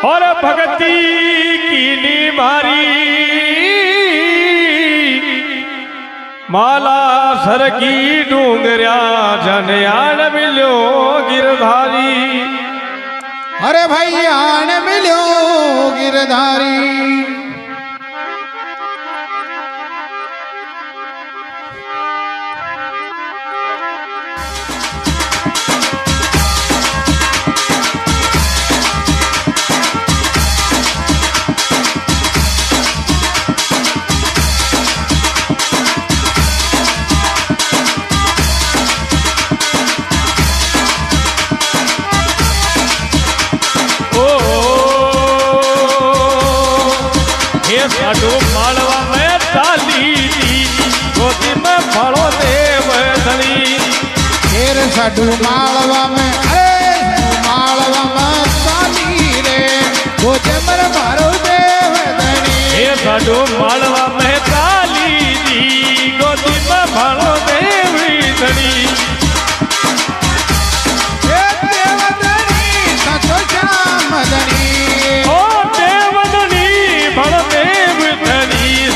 और भक्ति की मारी माला सर की डूंगरिया जनयान मिलो गिरधारी। अरे भाई आन मिलो गिरधारी। साडू मालवा में चाली दी गोदी में फलो देव धनी। फिर साडू मालवा में मालवा में चाली रे गोदी में फलो देव धनी। ये साडू मालवा में चाली दी गोदी में फलो देव धनी। हे देव धनी सचो श्याम धनी। ओ देव धनी फलो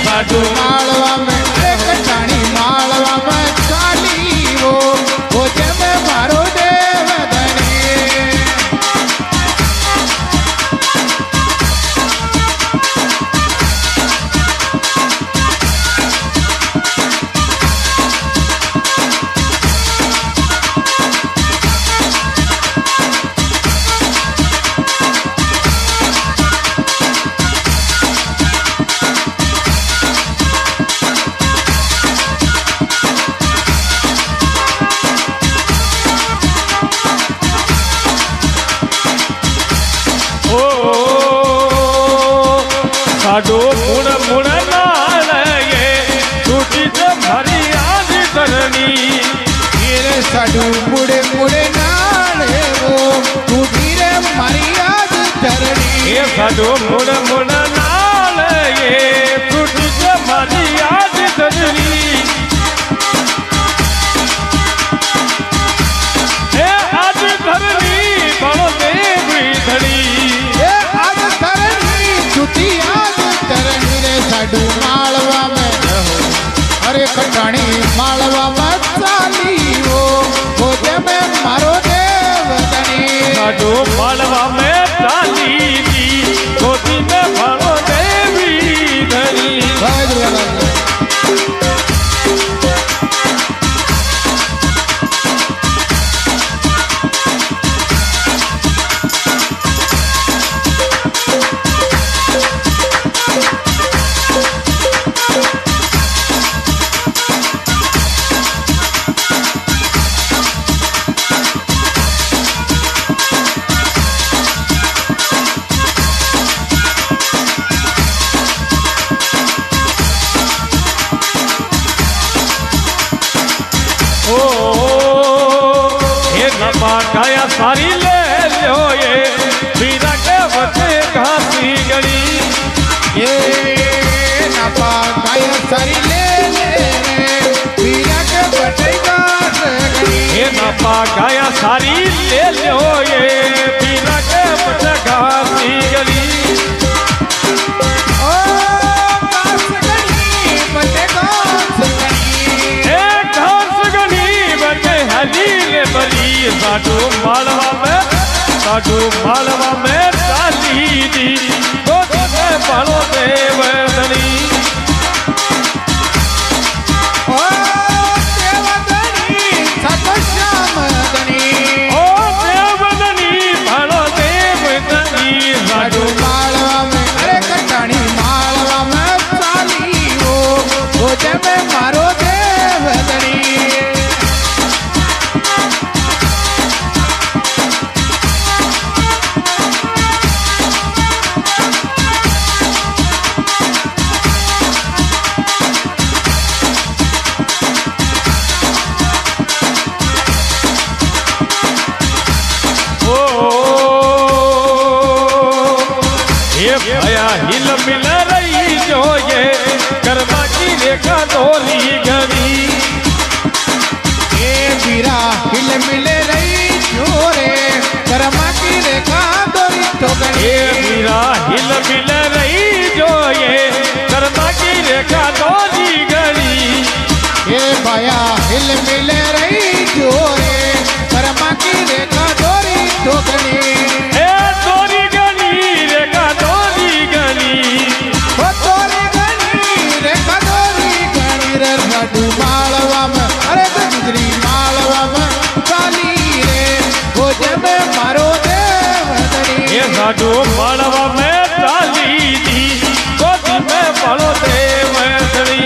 साडू मालवा में कटाणी मालवा में चाली वो गोजे में मारो देव धनी। साडू मुड़ मुड़ नाल ये टूटी तो भरी आज धरनी। ये साडू मुड़े मुड़े नाल वो टूटी रे मारी आज धरनी। ये साडू मुड़ मुड़ नाल ये टूटी तो भरी आज धरनी। ए आज धरनी बड़ो देवी धनी। ए आज धरनी टूटी साडू मालवा में अरे कटाणी मालवा में चाली वो गोजे में मारो देव धनी। साडू मालवा में चाली दी गोदी में मारो देवी धनी। गाया सारी ले लो ये बीरा के बचे घासी गड़ी। ये नपा गाया सारी ले रे बीरा के बचे घासी गड़ी। ये नपा गाया सारी ले लो ये बीरा के बचे घासी गड़ी। ओ घास गड़ी बचे घास गड़ी। एक घास गड़ी बचे हली ले बली। साडू मालवा में चाली दी गोदी में फलो देव धनी। ओ देव धनी सचो श्याम धनी। ओ देव धनी फलो देव धनी। साडू मालवा में अरे कटाणी मालवा में चाली वो गोजे में मारो देव धनी। भया हिल मिल रही जो ये कर्मा की रेखा डोली गवी। ये बीरा हिल मिल रही जोरे कर्मा की रेखा डोरी ठोकरी। ये हिल मिल रही जो रे कर्मा की रेखा दोरी ठोकनी ए दोरी गणी रेखा दोरी गणी ओ दोरी गणी रेखा दोरी गणी रे साडू मालवा में अरे गुजरी मालवा में चाली रे वो जब मारो देव धनी ये साडू मालवा में चाली दी गोदी में भलो देव धनी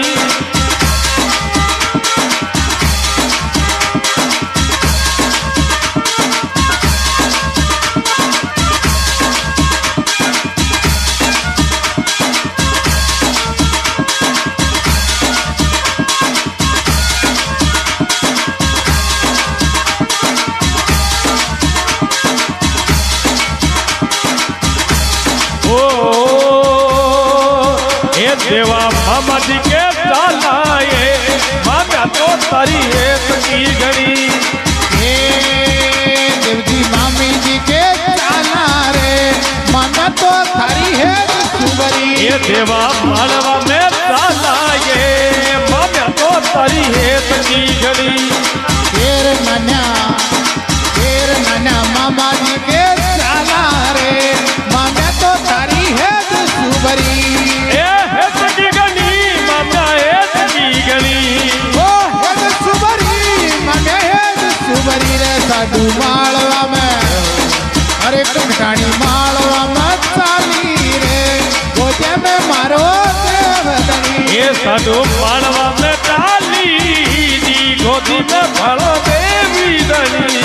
देवा मामा जी के चालाए मामा तो तारी है की घड़ी हे देवजी मामी जी के चाला रे मामा तो थारी है सुबरी ये देवा मालवा में चालाए मामा तो तारी है की घड़ी तेर नन्या मामा जी के चाला रे मामा तो थारी है सुबरी साडू मालवा में अरे कटाणी मालवा में चाली रे गोजे में मारो देव धनी ये साडू मालवा में चाली दी गोदी में भलो देवी धनी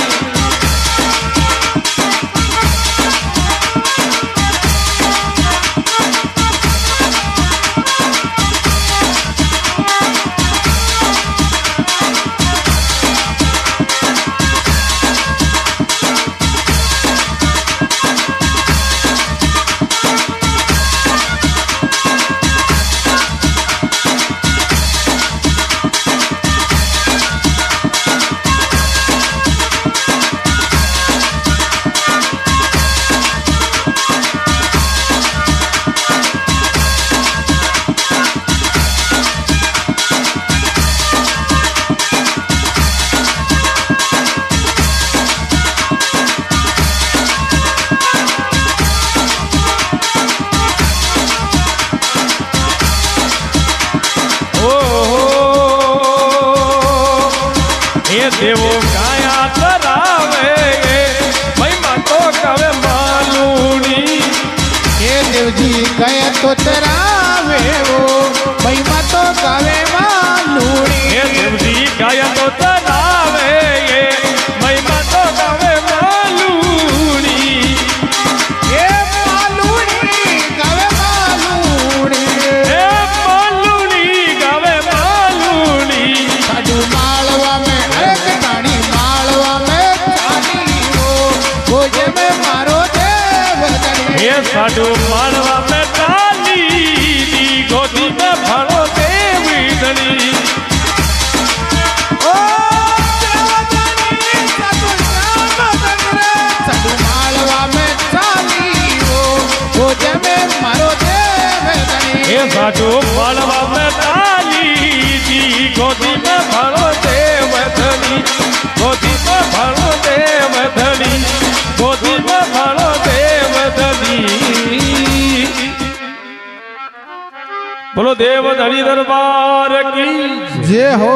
देवो गाया तरावे महिमा तो कवे मालूनी ये देवजी गए तो तरावे वो महिमा तो कवे मालूनी ये देवजी गाया तो तरावे ये महिमा तो कवे मालूनी ये मालूनी कवे मालूनी ये मालूनी कवे मालूनी साडू मालवा में ये साडू मालवा में चाली दी गोदी में भलो देवी धनी साडू मालवा में चाली वो गोजे में मारो देव धनी ये साडू मालवा में चाली दी गोदी में भलो देव धनी गोदी में भलो देव धनी गोदी में भलो देव धनी बोलो देव धनी दरबार की जय हो।